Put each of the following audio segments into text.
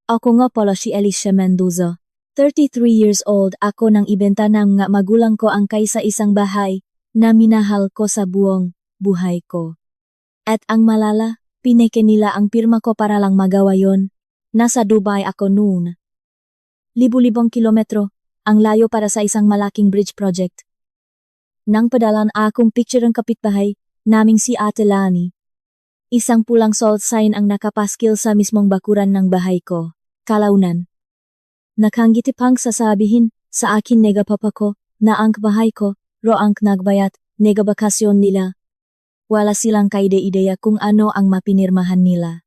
Ako nga pala si Alicia Mendoza. 33 years old ako nang ibenta ng nga magulang ko ang kaysa isang bahay na minahal ko sa buong buhay ko. At ang malala, pineke nila ang pirma ko para lang magawa yon. Nasa Dubai ako noon. Libu-libong kilometro, ang layo para sa isang malaking bridge project. Nang padalan akong picture ng kapitbahay, naming si Ate Lani. Isang pulang salt sign ang nakapaskil sa mismong bakuran ng bahay ko. Kalaunan. Nakanggitipang sasabihin sa akin nega papa ko na ang bahay ko, ro ang nagbayat, nega bakasyon nila. Wala silang kaide-ideya kung ano ang mapinirmahan nila.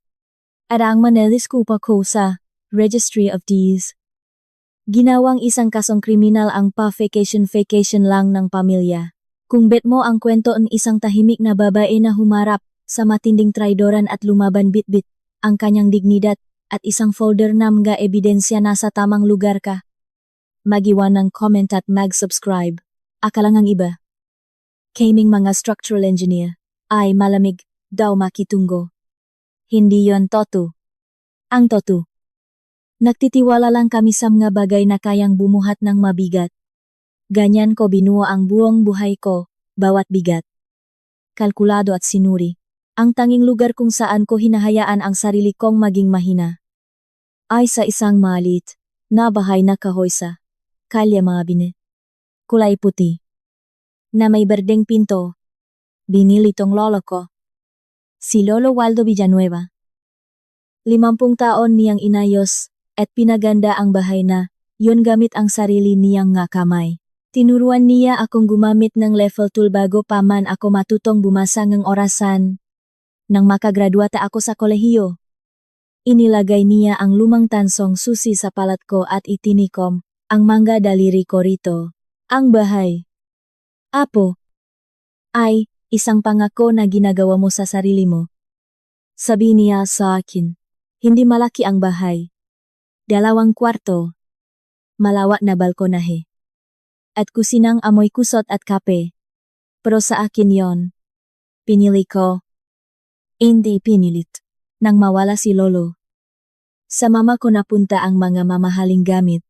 At ang maneliskopa ko sa Registry of Deeds. Ginawang isang kasong kriminal ang pa-vacation lang ng pamilya. Kung bet mo ang kwento ng isang tahimik na babae na humarap sa matinding traidoran at lumaban bit-bit ang kanyang dignidad at isang folder na mga ebidensya na sa tamang lugar ka. Magiwan ng comment at mag-subscribe. Akalangang iba. Kaming mga structural engineer ay malamig daw makitunggo. Hindi yon toto. Ang toto. Nagtitiwala lang kami sa mga bagay na kayang bumuhat ng mabigat. Ganyan ko binuo ang buong buhay ko, bawat bigat. Kalkulado at sinuri. Ang tanging lugar kung saan ko hinahayaan ang sarili kong maging mahina ay sa isang maliit na bahay na kahoy sa Kalye Mabini. Kulay puti. Na may berdeng pinto. Binili tong lolo ko. Si Lolo Waldo Villanueva. 50 taon niyang inayos at pinaganda ang bahay na yun gamit ang sarili niyang nga kamay. Tinuruan niya akong gumamit ng level tool bago pa man ako matutong bumasa ng orasan. Nang makagraduata ako sa kolehiyo, inilagay niya ang lumang tansong susi sa palat ko at itinikom ang mga daliri ko rito. Ang bahay. Apo. Ay, isang pangako na ginagawa mo sa sarili mo. Sabi niya sa akin, hindi malaki ang bahay. 2 kwarto. Malawak na balkonahe. At kusinang amoy kusot at kape. Pero sa akin yon. Pinili ko. Hindi pinilit. Nang mawala si Lolo. Sa mama ko napunta ang mga mamahaling gamit.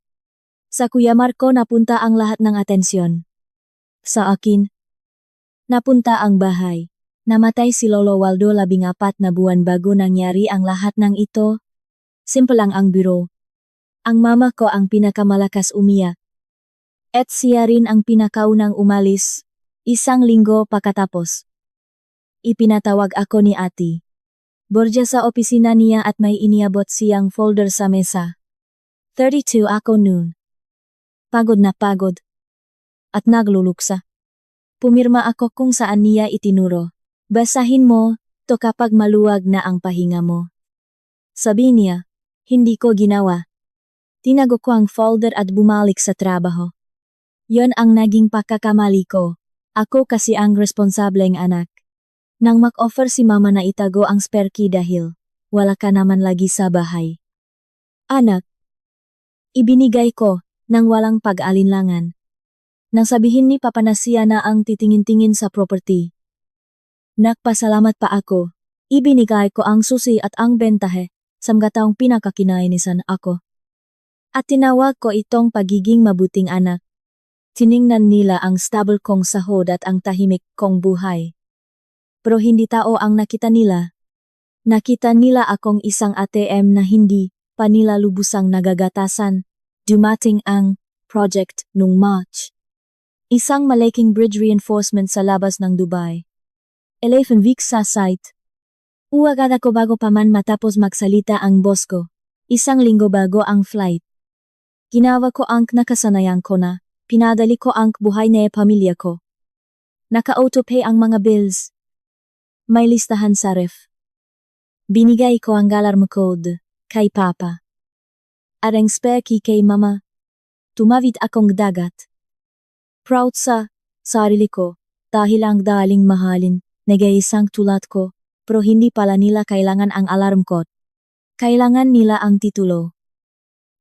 Sa Kuya Marco napunta ang lahat ng atensyon. Sa akin, napunta ang bahay. Namatay si Lolo Waldo 14 na buwan bago nangyari ang lahat ng ito. Simple lang ang biro. Ang mama ko ang pinakamalakas umiyak. At siya rin ang pinakaunang umalis. 1 linggo pagkatapos. Ipinatawag ako ni ate. Borja sa opisina niya at may iniabot siyang folder sa mesa. 32 ako noon. Pagod na pagod. At nagluluksa. Pumirma ako kung saan niya itinuro. Basahin mo to kapag maluwag na ang pahinga mo. Sabi niya, hindi ko ginawa. Tinago ko ang folder at bumalik sa trabaho. Yon ang naging pagkakamali ko. Ako kasi ang responsableng anak. Nang mag-offer si mama na itago ang spare key dahil wala ka naman lagi sa bahay. Anak, ibinigay ko nang walang pag-alinlangan. Nang sabihin ni Papa na siya na ang titingin-tingin sa property. Nagpasalamat pa ako. Ibinigay ko ang susi at ang bentahe sa mga taong pinakakinainisan ako. At tinawag ko itong pagiging mabuting anak. Tiningnan nila ang stable kong sahod at ang tahimik kong buhay. Pero hindi tao ang nakita nila. Nakita nila akong isang ATM na hindi pa nila lubusang nagagatasan. Dumating ang project nung March. Isang malaking bridge reinforcement sa labas ng Dubai. 11 weeks sa site. Uagad ako bago pa man matapos magsalita ang boss ko. 1 linggo bago ang flight. Ginawa ko ang nakasanayan ko na. Pinadali ko ang buhay na pamilya ko. Naka-autopay ang mga bills. May listahan sa ref. Binigay ko ang alarm code kay Papa. At ang spare key kay Mama. Tumawid akong dagat. Proud sa sarili ko dahil ang daling mahalin nag-iisang tulad ko pero hindi pala nila kailangan ang alarm code. Kailangan nila ang titulo.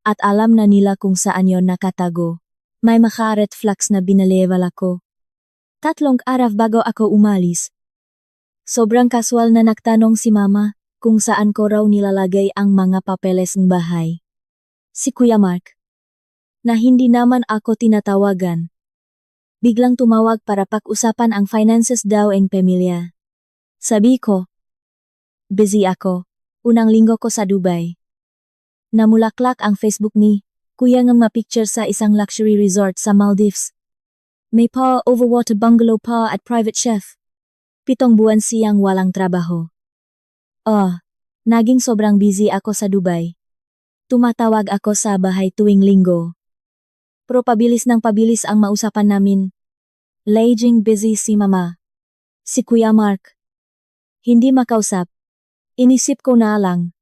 At alam na nila kung saan yon nakatago. May maka-red flags na binalewal ako. 3 araw bago ako umalis. Sobrang casual na nagtanong si Mama, kung saan ko raw nilalagay ang mga papeles ng bahay. Si Kuya Mark, na hindi naman ako tinatawagan, biglang tumawag para pag-usapan ang finances daw ng pamilya. Sabi ko, busy ako, unang linggo ko sa Dubai. Namulaklak ang Facebook ni Kuya ng ma-picture sa isang luxury resort sa Maldives. May pa overwater bungalow pa at private chef. 7 buwan siyang walang trabaho. Naging sobrang busy ako sa Dubai. Tumatawag ako sa bahay tuwing linggo. Pero pabilis ang mausapan namin. Laging busy si mama. Si Kuya Mark. Hindi makausap. Inisip ko na lang.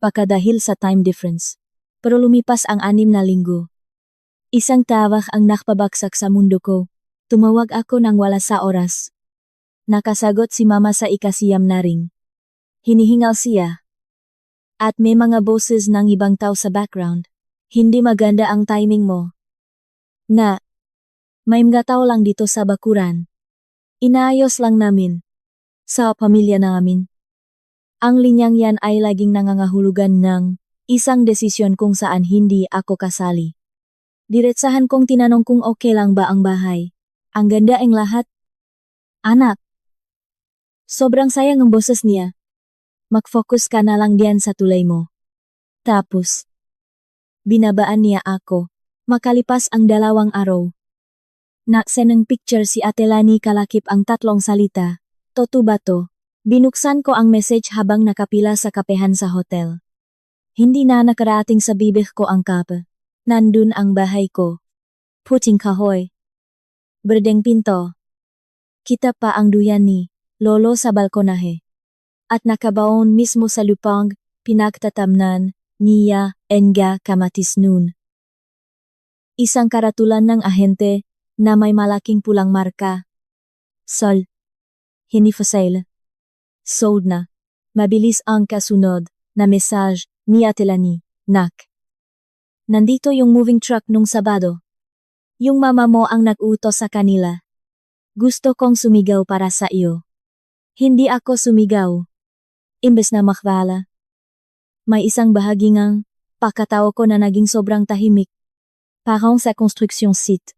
Baka dahil sa time difference. Pero lumipas ang 6 na linggo. Isang tawag ang nakpabagsak sa mundo ko. Tumawag ako nang wala sa oras. Nakasagot si mama sa ikasiyam na ring. Hinihingal siya. At may mga boses ng ibang tao sa background. Hindi maganda ang timing mo. May mga tao lang dito sa bakuran. Inaayos lang namin. Sa pamilya namin. Ang linyang yan ay laging nangangahulugan ng isang desisyon kung saan hindi ako kasali. Diretsahan kong tinanong kung okay lang ba ang bahay. Ang ganda ang lahat. Anak. Sobrang sayang ang boses niya. Mag-focus ka na lang diyan sa tulay mo. Tapos, binabaan niya ako. Makalipas ang 2 araw. Naksen ng picture si Ate Lani kalakip ang 3 salita. Toto ba to? Binuksan ko ang message habang nakapila sa kapehan sa hotel. Hindi na nakarating sa bibig ko ang kape. Nandun ang bahay ko. Puting kahoy. Berdeng pinto. Kita pa ang duyan ni Lolo sa balkonahe. At nakabaon mismo sa lupang pinagtatamnan niya enga kamatis noon. Isang karatulan ng ahente na may malaking pulang marka. Sol. Hindi for sale. Sold na. Mabilis ang kasunod na message ni Ate Lani. Nak. Nandito yung moving truck nung Sabado. Yung mama mo ang nag-utos sa kanila. Gusto kong sumigaw para sa iyo. Hindi ako sumigaw. Imbes na makbala. May isang bahagi ngang pakatao ko na naging sobrang tahimik. Parang sa construction site.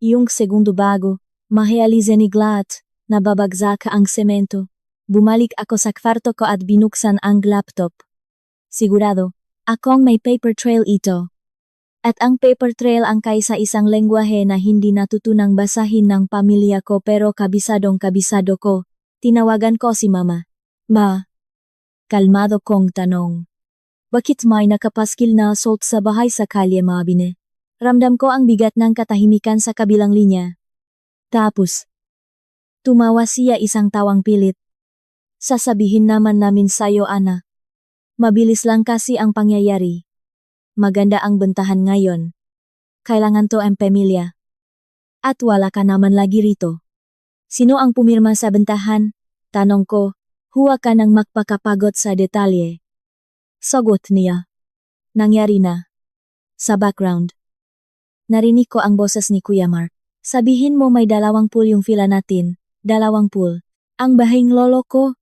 Yung segundo bago, marealize ni Glat, nababagsak ang semento. Bumalik ako sa kwarto ko at binuksan ang laptop. Sigurado, akong may paper trail ito. At ang paper trail ang kaisa isang lengguwahe na hindi natutunang basahin ng pamilya ko pero kabisadong-kabisado ko. Tinawagan ko si mama. Ma. Kalmado kong tanong. Bakit may nakapaskil na assault sa bahay sa Kalye Mabine? Ramdam ko ang bigat ng katahimikan sa kabilang linya. Tapos, tumawa siya isang tawang pilit. Sasabihin naman namin sayo, Ana. Mabilis lang kasi ang pangyayari. Maganda ang bentahan ngayon. Kailangan to ang pamilya. At wala ka naman lagi rito. Sino ang pumirma sa bentahan? Tanong ko, huwag ka nang magpakapagod sa detalye. Sagot niya. Nangyari na. Sa background. Narinig ko ang boses ni Kuya Mark. Sabihin mo may 2 pool yung fila natin. 2 pool. Ang bahing lolo ko.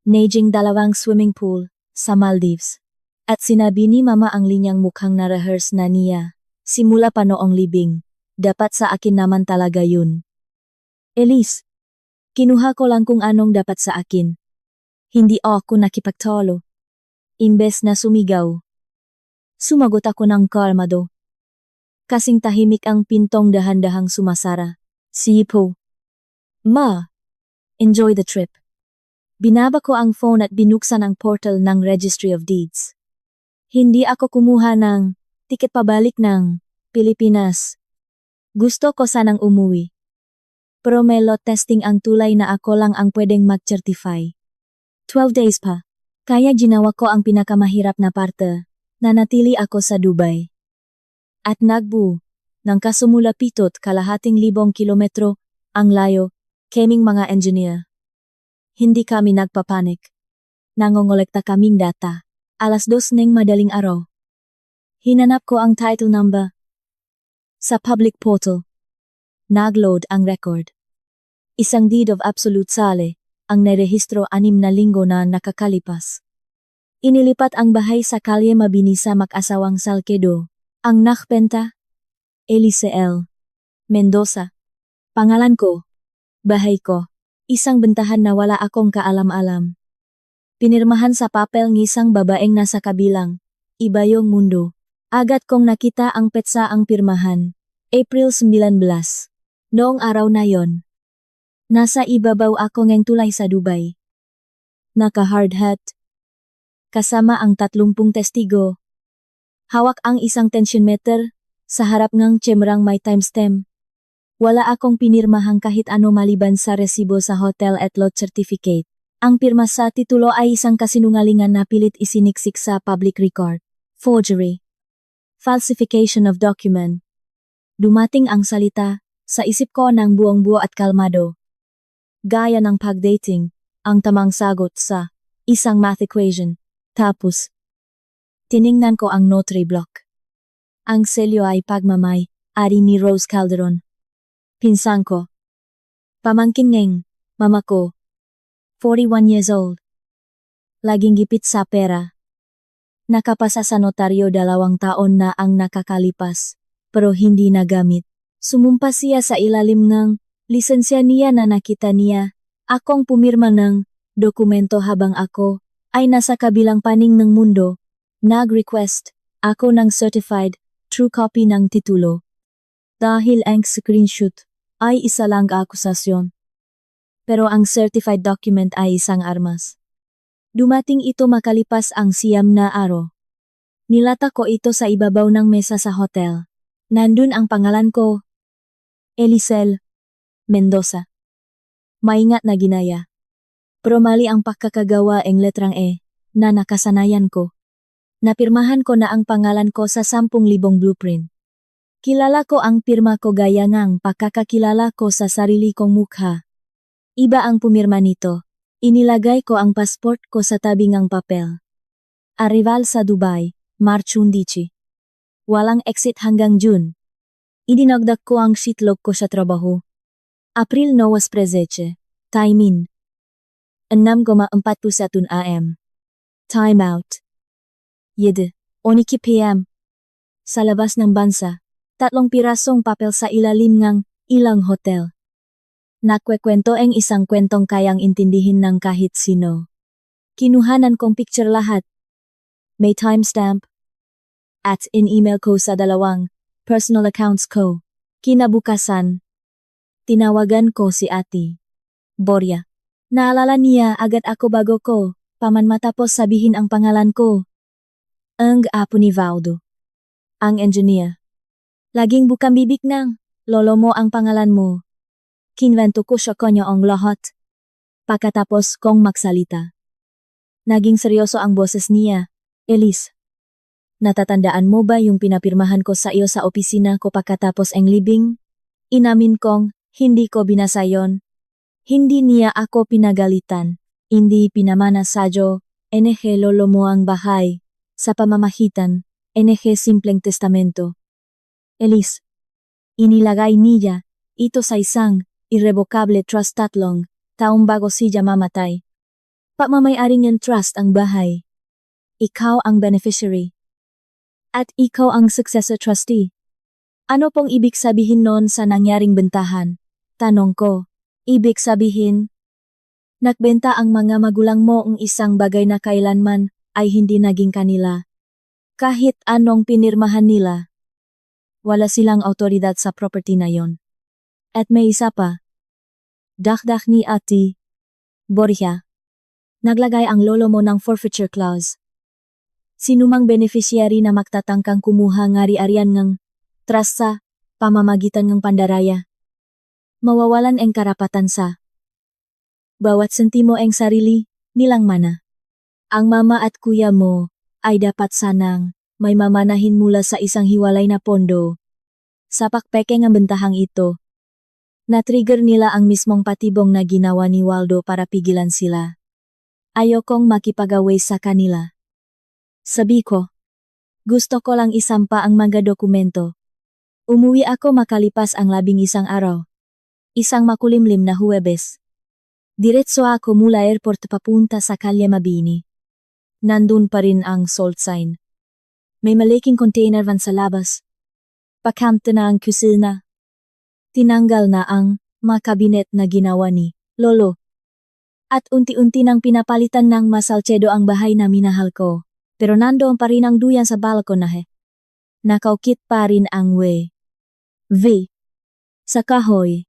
Naging 2 swimming pool sa Maldives. At sinabi ni mama ang linyang mukhang na-rehearse na niya. Simula pa noong libing. Dapat sa akin naman talaga yun. Elise. Kinuha ko lang kung anong dapat sa akin. Hindi ako nakipagtalo. Imbes na sumigaw. Sumagot ako ng kalmado. Kasing tahimik ang pintong dahan-dahang sumasara. Sipo. Ma. Enjoy the trip. Binaba ko ang phone at binuksan ang portal ng Registry of Deeds. Hindi ako kumuha ng tiket pabalik ng Pilipinas. Gusto ko sanang umuwi. Pero may lot testing ang tulay na ako lang ang pwedeng mag-certify. 12 days pa. Kaya ginawa ko ang pinakamahirap na parte. Nanatili ako sa Dubai. At nagbu, ng kasumula 7,500 kilometro, ang layo, kaming mga engineer. Hindi kami nagpapanik. Nangongolekta kaming data. 2:00 ng madaling araw. Hinanap ko ang title number. Sa public portal. Nagload ang record. Isang deed of absolute sale, ang narehistro 6 na linggo na nakakalipas. Inilipat ang bahay sa Kalye Mabini sa mag-asawang Salcedo. Ang nakbenta? Eliseel Mendoza. Pangalan ko. Bahay ko. Isang bentahan na wala akong kaalam-alam. Pinirmahan sa papel ng isang babaeng nasa kabilang. Iba yung mundo. Agad kong nakita ang petsa ang pirmahan. April 19. Noong araw na yon. Nasa ibabaw ako ng tulay sa Dubai. Naka-hard hat. Kasama ang 30 testigo. Hawak ang isang tensiometer sa harap ng tsemrang may timestamp. Wala akong pinirmahang kahit ano maliban sa resibo sa hotel at lot certificate. Ang pirma sa titulo ay isang kasinungalingan na pilit isiniksik sa public record. Forgery. Falsification of document. Dumating ang salita sa isip ko ng buong-buo at kalmado. Gaya ng pagdating, ang tamang sagot sa isang math equation. Tapos, tiningnan ko ang notary block. Ang selyo ay pagmamay-ari ni Rose Calderon. Pinsan ko. Pamangkin ng mama ko. 41 years old. Laging gipit sa pera. Nakapasa sa notaryo 2 taon na ang nakakalipas, pero hindi nagamit. Sumumpa siya sa ilalim ng lisensya niya na nakita niya. Akong pumirma ng dokumento habang ako ay nasa kabilang paning ng mundo. Nag-request ako ng certified true copy ng titulo. Dahil ang screenshot ay isa lang akusasyon. Pero ang certified document ay isang armas. Dumating ito makalipas ang 9 na araw. Nilata ko ito sa ibabaw ng mesa sa hotel. Nandun ang pangalan ko. Eliseel Mendoza. Maingat na ginaya. Pero mali ang pagkakagawa ng letrang E na nakasanayan ko. Napirmahan ko na ang pangalan ko sa 10,000 blueprint. Kilala ko ang pirma ko gaya ng pagkakakilala ko sa sarili kong mukha. Iba ang pumirma nito. Inilagay ko ang passport ko sa tabi ng papel. Arrival sa Dubai, March 11. Walang exit hanggang June. Idinagdag ko ang shitlog ko sa trabaho. April 9, Timing. 6:41 am. Time out. 7:00 p.m. Sa labas ng bansa, 3 pirasong papel sa ilalim ng ilang hotel. Nakwekwento ang isang kwentong kayang intindihin ng kahit sino. Kinuhanan kong picture lahat. May timestamp. At in-email ko sa 2 personal accounts ko. Kinabukasan, tinawagan ko si Ate Boria. Naalala niya agad ako bago ko, paman matapos sabihin ang pangalan ko. Ang apo ni Valdo. Ang engineer. Laging bukang bibig ng, lolo mo ang pangalan mo. Kinwento ko siya kanya ang lahat. Pagkatapos kong magsalita. Naging seryoso ang boses niya. Elise. Natatandaan mo ba yung pinapirmahan ko sa iyo sa opisina ko pagkatapos ang libing? Inamin kong, hindi ko binasa yon. Hindi niya ako pinagalitan. Hindi pinamana sadyo, NG lolo mo ang bahay. Sa pamamahitan, NG simpleng testamento. Elise. Inilagay niya, ito sa isang irrevocable trust 3 taong bago siya mamatay. Pagmamay-ari ng trust ang bahay. Ikaw ang beneficiary. At ikaw ang successor trustee. Ano pong ibig sabihin noon sa nangyaring bentahan? Tanong ko. Ibig sabihin, nagbenta ang mga magulang mo ng isang bagay na kailanman ay hindi naging kanila. Kahit anong pinirmahan nila, wala silang autoridad sa property na yon. At may isa pa. Dagdag ni Ate Boria. Naglagay ang lolo mo ng forfeiture clause. Sinumang beneficiary na magtatangkang kumuha ng ari-arian ng trust sa pamamagitan ng pandaraya. Mawawalan ang karapatan sa bawat sentimo ang sarili nilang mana. Ang mama at kuya mo ay dapat sanang may mamanahin mula sa isang hiwalay na pondo. Sa pakpeke ng bentahang ito, na-trigger nila ang mismong patibong na ginawa ni Waldo para pigilan sila. Ayokong makipag-away sa kanila. Sabi ko, gusto ko lang isampa ang mga dokumento. Umuwi ako makalipas ang 11 araw. Isang makulimlim na Huwebes. Diretso ako mula airport papunta sa Kalye Mabini. Nandun pa rin ang salt sign. May malaking container van sa labas. Pakamta na ang kusina. Tinanggal na ang mga kabinet na ginawa ni Lolo. At unti-unti nang pinapalitan ng masalcedo ang bahay na minahal ko. Pero nandoon pa rin ang duyan sa balkon na Nakaukit pa rin ang V. Sa kahoy.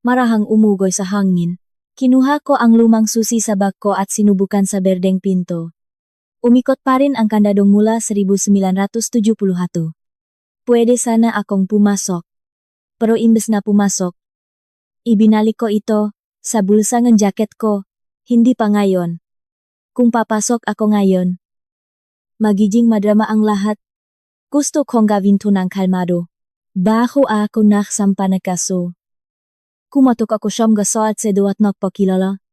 Marahang umugoy sa hangin. Kinuha ko ang lumang susi sa bag ko at sinubukan sa berdeng pinto. Umikot pa rin ang kandadong mula 1971. Pwede sana akong pumasok. Pero imbes na pumasok, ibinalik ko ito sa bulsa ng jacket ko, hindi pa ngayon. Kung papasok ako ngayon, magiging madrama ang lahat. Gusto kong gawin to ng kalmado. Baho ako naksampa na kaso. Kumatok ako siyam gaso at sedo at nagpakilala.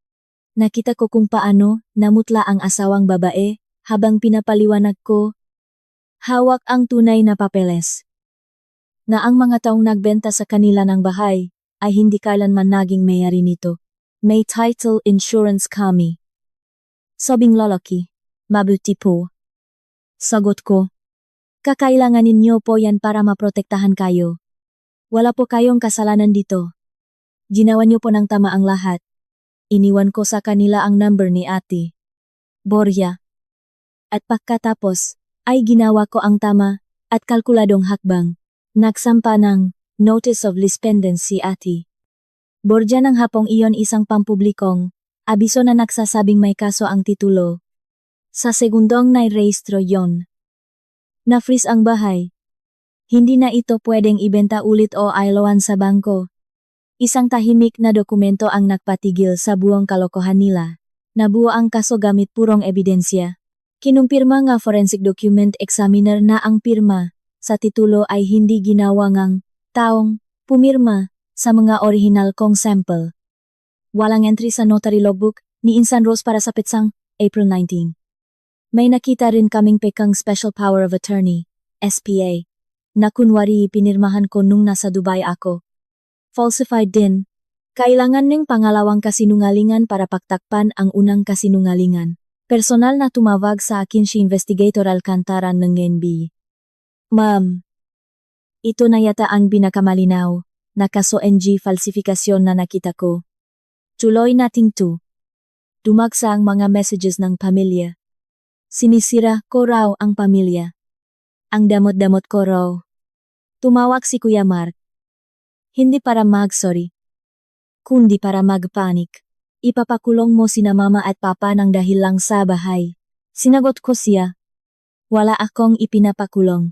Nakita ko kung paano namutla ang asawang babae habang pinapaliwanag ko. Hawak ang tunay na papeles. Na ang mga taong nagbenta sa kanila ng bahay ay hindi kailanman naging may-ari nito. May title insurance kami. Sabing lalaki, mabuti po. Sagot ko. Kakailangan ninyo po yan para maprotektahan kayo. Wala po kayong kasalanan dito. Ginawa niyo po ng tama ang lahat. Iniwan ko sa kanila ang number ni Ate Borja. At pagkatapos, ay ginawa ko ang tama at kalkuladong hakbang. Nagsampa ng Notice of Lispendence si Ate Borja ng hapong iyon isang pampublikong abiso na nagsasabing may kaso ang titulo. Sa segundong nairehistro yon. Na-freeze ang bahay. Hindi na ito pwedeng ibenta ulit o ailoan sa bangko. Isang tahimik na dokumento ang nagpatigil sa buong kalokohan nila. Nabuo ang kaso gamit purong ebidensya. Kinumpirma nga forensic document examiner na ang pirma sa titulo ay hindi ginawa ngang taong pumirma sa mga original kong sample. Walang entry sa notary logbook ni Insan Rose para sa petsang April 19. May nakita rin kaming pekang Special Power of Attorney, SPA, na kunwari pinirmahan ko nung nasa Dubai ako. Falsified din. Kailangan ng pangalawang kasinungalingan para pagtakpan ang unang kasinungalingan. Personal na tumawag sa akin si Investigator Alcantara ng NB. Ma'am, ito na yata ang pinakamalinaw na kaso NG falsifikasyon na nakita ko. Tuloy nating to. Dumagsa ang mga messages ng pamilya. Sinisira ko raw ang pamilya. Ang damot-damot ko raw. Tumawag si Kuya Mark. Hindi para mag-sorry, kundi para mag-panic. Ipapakulong mo sina mama at papa ng dahil lang sa bahay. Sinagot ko siya. Wala akong ipinapakulong.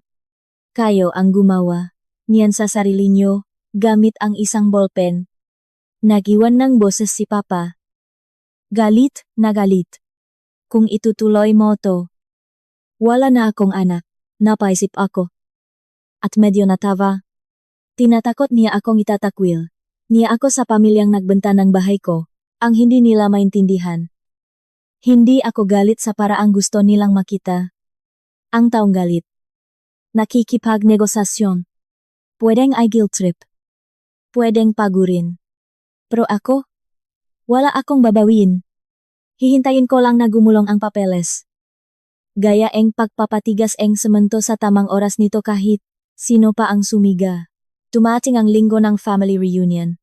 Kayo ang gumawa niyan sa sarili nyo, gamit ang isang ballpen. Nagiwan ng boses si papa. Galit na galit. Kung itutuloy mo to, wala na akong anak, napaisip ako. At medyo natawa. Tinatakot niya akong itatakwil. Niya ako sa pamilyang nagbenta ng bahay ko, ang hindi nila maintindihan. Hindi ako galit sa paraang gusto nilang makita. Ang taong galit. Nakikipagnegosasyon. Pwedeng ay guilt trip. Pwedeng pagurin. Pero ako? Wala akong babawin. Hihintayin ko lang na gumulong ang papeles. Gaya eng pagpapatigas eng semento sa tamang oras nito kahit sino pa ang sumiga. Dumating ang linggo ng family reunion.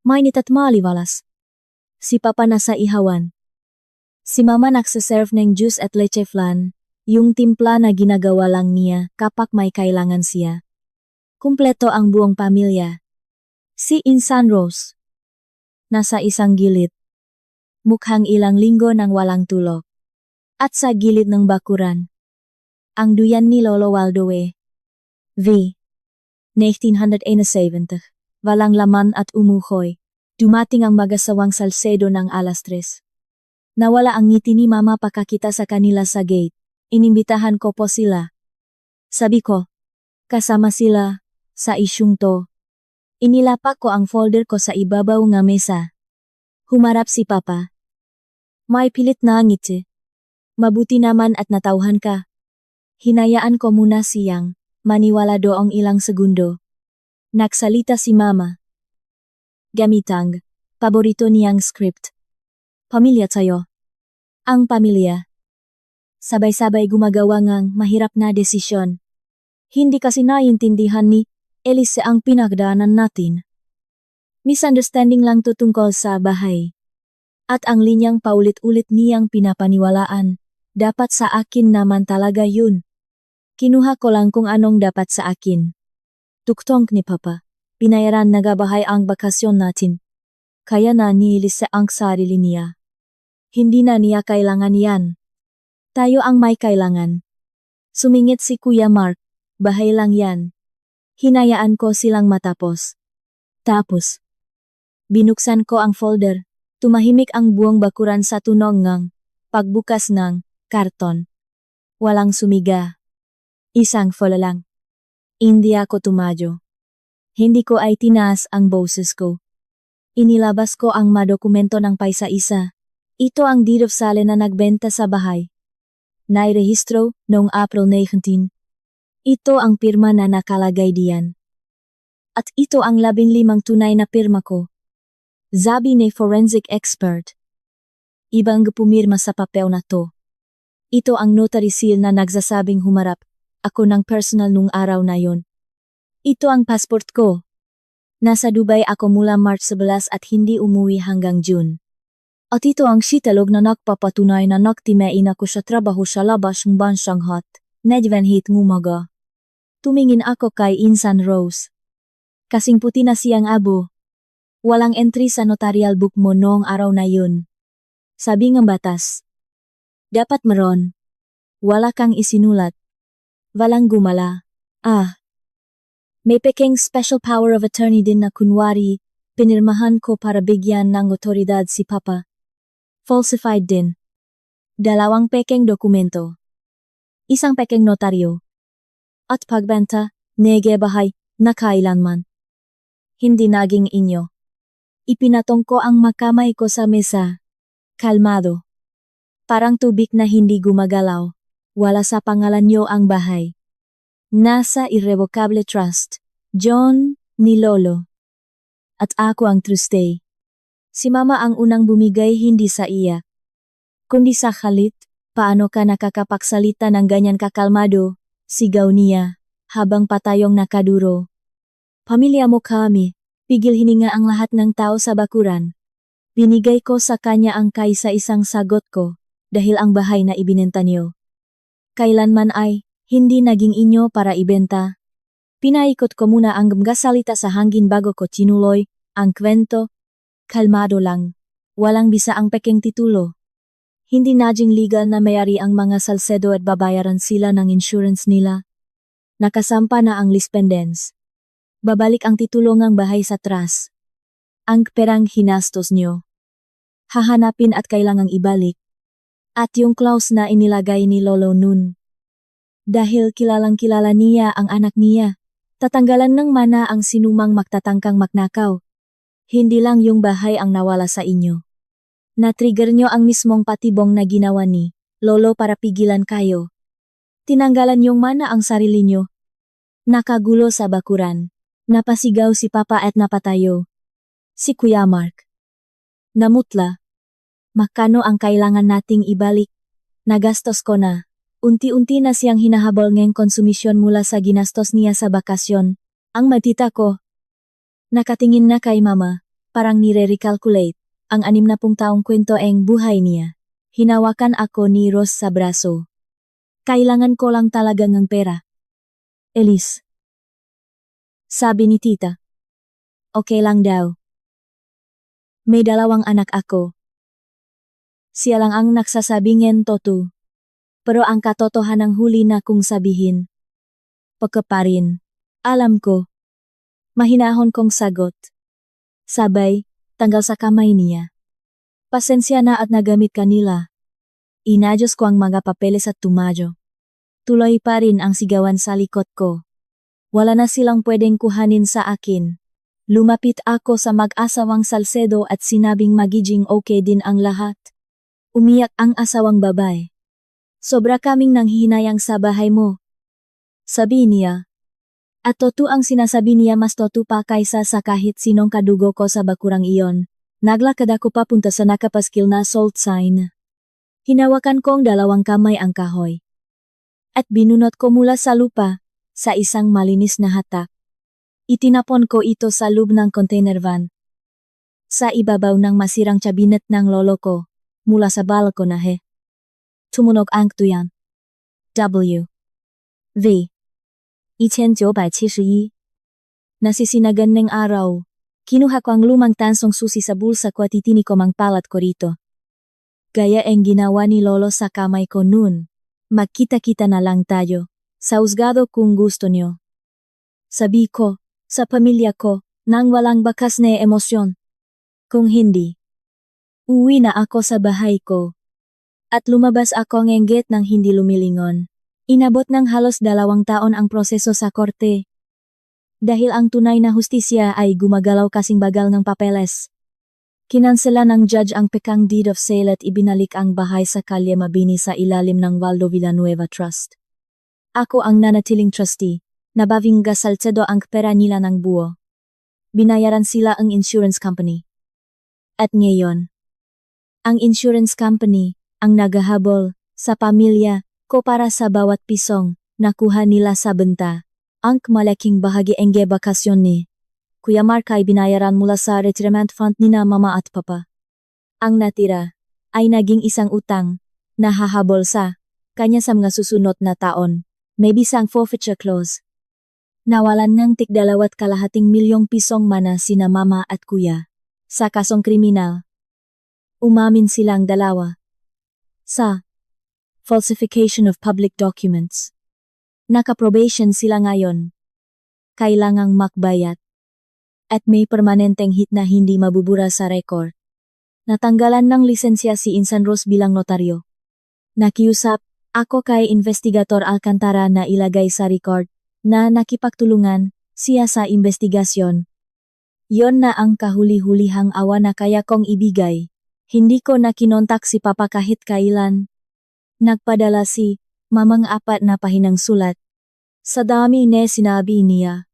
Mainit at maliwalas. Si Papa nasa ihawan. Si Mama nagsaserve ng juice at leche flan, yung timpla na ginagawa lang niya kapag may kailangan siya. Kumpleto ang buong pamilya. Si Insan Rose. Nasa isang gilid. Mukhang ilang linggo nang walang tulog. At sa gilid ng bakuran. Ang duyan ni Lolo Waldoe. V. 1971, walang laman at umuhoy. Dumating ang mag-asawang Salcedo ng alas 3. Nawala ang ngiti ni Mama pakakita sa kanila sa gate. Inimbitahan ko po sila. Sabi ko, kasama sila sa isyung to. Inilapak ko ang folder ko sa ibabaw ng mesa. Humarap si Papa. May pilit na ngiti. Mabuti naman at natauhan ka. Hinayaan ko muna siyang maniwala doong ilang segundo. Nagsalita si Mama. Gamitang Paborito niyang script. Pamilya tayo. Ang pamilya. Sabay-sabay gumagawa ng mahirap na desisyon. Hindi kasi naiintindihan ni Elise ang pinagdaanan natin. Misunderstanding lang to tungkol sa bahay. At ang linyang paulit-ulit niyang pinapaniwalaan, dapat sa akin naman talaga yun. Kinuha ko lang kung anong dapat sa akin. Tuktong ni Papa, pinayaran nagabahay ang bakasyon natin. Kaya na niilis ang sarili niya. Hindi na niya kailangan yan. Tayo ang may kailangan. Sumingit si Kuya Mark, bahay lang yan. Hinayaan ko silang matapos. Tapos, binuksan ko ang folder. Tumahimik ang buong bakuran sa tunog ng pagbukas ng karton. Walang sumiga. Isang folder lang. Hindi ako tumadyo. Hindi ko ay tinaas ang boses ko. Inilabas ko ang madokumento ng paisa-isa. Ito ang deed of sale na nagbenta sa bahay. Nairehistro noong April 19. Ito ang pirma na nakalagay diyan. At ito ang 15 tunay na pirma ko. Sabi ni forensic expert. Ibang pumirma sa papel na to. Ito ang notary seal na nagsasabing humarap ako ng personal nung araw na yon. Ito ang passport ko. Nasa Dubai ako mula March 11 at hindi umuwi hanggang June. At ito ang sitalog na nagpapatunay na nagtimein ako sa trabaho sa labas ng bansang hot. Nedvenhit ngumaga. Tumingin ako kay Insan Rose. Kasing puti na siyang abo. Walang entry sa notarial book mo noong araw na yun. Sabi ng batas. Dapat meron. Wala kang isinulat. Walang gumala. May peking special power of attorney din na kunwari, pinirmahan ko para bigyan ng otoridad si Papa. Falsified din. 2 peking dokumento. Isang peking notaryo. At pagbenta, nege bahay, na kailanman. Hindi naging inyo. Ipinatong ko ang makamay ko sa mesa. Kalmado. Parang tubig na hindi gumagalaw. Wala sa pangalan niyo ang bahay. Nasa irrevocable trust. John ni Lolo. At ako ang trustee. Si Mama ang unang bumigay hindi sa iya. Kundi sa Khalid, paano ka nakakapagsalita ng ganyan kakalmado, sigaw niya, habang patayong nakaduro. Pamilya mo kami, pigil hininga ang lahat ng tao sa bakuran. Binigay ko sa kanya ang kaisa-isang sagot ko, dahil ang bahay na ibinenta niyo. Kailanman ay, hindi naging inyo para ibenta. Pinaikot ko muna ang gasalita sa hangin bago ko tinuloy, ang kwento. Kalmado lang. Walang bisa ang peking titulo. Hindi naging legal na mayari ang mga Salcedo at babayaran sila ng insurance nila. Nakasampa na ang lispendence. Babalik ang titulo ng bahay sa trust. Ang perang hinastos nyo. Hahanapin at kailangang ibalik. At yung clause na inilagay ni Lolo nun. Dahil kilalang-kilala niya ang anak niya, tatanggalan ng mana ang sinumang magtatangkang magnakaw. Hindi lang yung bahay ang nawala sa inyo. Na-trigger nyo ang mismong patibong na ginawa ni Lolo para pigilan kayo. Tinanggalan yung mana ang sarili nyo. Nakagulo sa bakuran. Napasigaw si Papa at napatayo. Si Kuya Mark. Namutla. Makano ang kailangan nating ibalik? Nagastos ko na. Unti-unti na siyang hinahabol ng konsumisyon mula sa ginastos niya sa bakasyon. Ang matita ko. Nakatingin na kay Mama, parang nire-recalculate, ang 60 taong kwento ang buhay niya. Hinawakan ako ni Rose sa braso. Kailangan ko lang talaga ng pera. Elise. Sabi ni Tita. Okay lang daw. May 2 anak ako. Siya lang ang nagsasabingin totoo. Pero ang katotohanan huli na kung sabihin. Pagkaparin. Alam ko. Mahinahon kong sagot. Sabay, tanggal sa kamay niya. Pasensya na at nagamit kanila. Inadyos ko ang mga papeles at tumadyo. Tuloy pa rin ang sigawan sa likod ko. Wala na silang pwedeng kuhanin sa akin. Lumapit ako sa mag-asawang Salcedo at sinabing magiging okay din ang lahat. Umiyak ang asawang babae. Sobra kaming nanghihinayang sa bahay mo. Sabi niya. At totoo ang sinasabi niya mas totoo pa kaysa sa kahit sinong kadugo ko sa bakurang iyon. Naglakad ako papunta sa nakapaskil na salt sign. Hinawakan ko ang dalawang kamay ang kahoy. At binunot ko mula sa lupa, sa isang malinis na hatak. Itinapon ko ito sa loob ng container van. Sa ibabaw ng masirang cabinet ng lolo ko, mula sa balkonahe. Tumunog ang tuyan. W. V. 1971. Nasisinagan ng araw. Kinuha ko ang lumang tansong susi sa bulsa ko at itini ko mang palat ko rito. Gaya ang ginawa ni lolo sa kamay ko noon. Magkita-kita na lang tayo. Sa husgado kung gusto nyo. Sabi ko, sa pamilya ko, nang walang bakas na emosyon. Kung hindi, uwi na ako sa bahay ko. At lumabas ako ng gate nang hindi lumilingon. Inabot ng halos 2 taon ang proseso sa korte. Dahil ang tunay na hustisya ay gumagalaw kasing bagal ng papeles. Kinansela ng judge ang pekang deed of sale at ibinalik ang bahay sa Calle Mabini sa ilalim ng Waldo Villanueva Trust. Ako ang nanatiling trustee, nabaving Salcedo ang pera nila ng buo. Binayaran sila ang insurance company. At ngayon, ang insurance company ang naghahabol sa pamilya ko para sa bawat pisong nakuha nila sa benta. Ang malaking bahagi ng bakasyon ni Kuya Mark ay binayaran mula sa retirement fund ni na mama at papa. Ang natira ay naging isang utang na hahabol sa kanya sa mga susunod na taon. May bisang forfeiture clause. Nawalan ng tig-2.5 milyong pisong mana sina mama at kuya sa kasong kriminal. Umamin silang dalawa sa falsification of public documents. Naka-probation sila ngayon. Kailangang makbayat. At may permanenteng hit na hindi mabubura sa record. Natanggalan ng lisensya si Insan Rose bilang notaryo. Nakiusap ako kay Investigator Alcantara na ilagay sa record na nakipagtulungan siya sa investigasyon. Yon na ang kahuli-hulihang awa na kaya kong ibigay. Hindi ko na kinontak si Papa kahit kailan. Nagpadala si Mamang 4 na pahinang sulat. Sa dami na sinabi niya.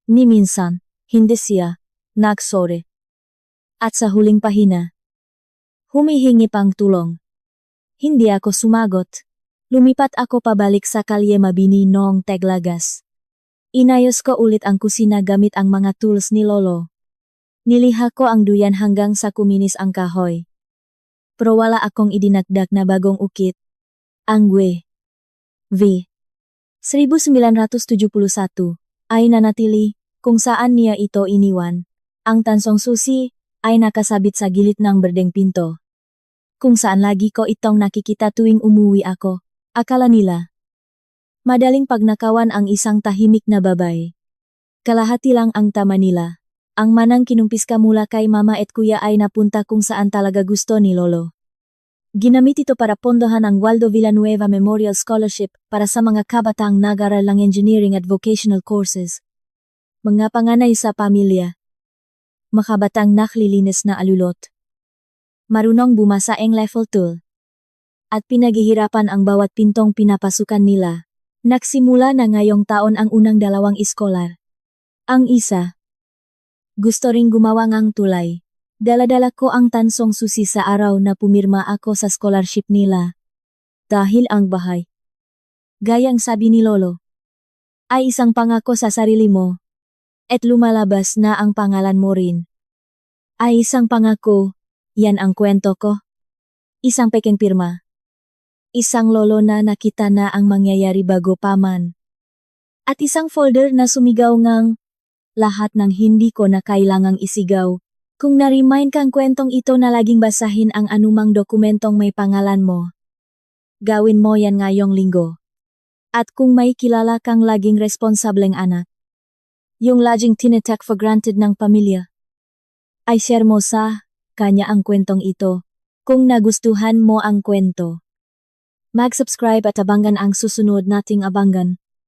Ni minsan, hindi siya nagsore. At sa huling pahina, humihingi pang tulong. Hindi ako sumagot. Lumipat ako pabalik sa Calle Mabini noong Teglagas. Inayos ko ulit ang kusina gamit ang mga tools ni Lolo. Niliha ko ang duyan hanggang sa kuminis ang kahoy. Pero wala akong idinagdag na bagong ukit. Ang V. 1971 ay nanatili kung saan niya ito iniwan. Ang tansong susi ay nakasabit sa gilid ng berdeng pinto. Kung saan lagi ko itong nakikita tuwing umuwi ako, akala nila. Madaling pagnakawan ang isang tahimik na babae. Kalahati lang ang tama nila. Ang manang kinumpiska mula kay mama at kuya ay napunta kung saan talaga gusto ni Lolo. Ginamit ito para pondohan ang Waldo Villanueva Memorial Scholarship para sa mga kabataang nag-aral ng engineering at vocational courses. Mga panganay sa pamilya. Makabatang naklilinis na alulot. Marunong bumasa ang level 2. At pinaghihirapan ang bawat pintong pinapasukan nila. Nagsimula na ngayong taon ang unang 2 iskolar. Ang isa, gusto ring gumawa ng tulay. Dala-dala ko ang tansong susi sa araw na pumirma ako sa scholarship nila. Dahil ang bahay, gayang sabi ni Lolo, ay isang pangako sa sarili mo. At lumalabas na ang pangalan mo rin. Ay isang pangako, yan ang kwento ko. Isang peking pirma. Isang lolo na nakita na ang mangyayari bago pa man. At isang folder na sumigaw ngang lahat ng hindi ko na kailangang isigaw. Kung na-remind kang kwentong ito na laging basahin ang anumang dokumentong may pangalan mo. Gawin mo yan ngayong linggo. At kung may kilala kang laging responsableng anak, yung laging tinetake for granted ng pamilya, ay share mo sa kanya ang kwentong ito. Kung nagustuhan mo ang kwento, mag-subscribe at abangan ang susunod nating abangan.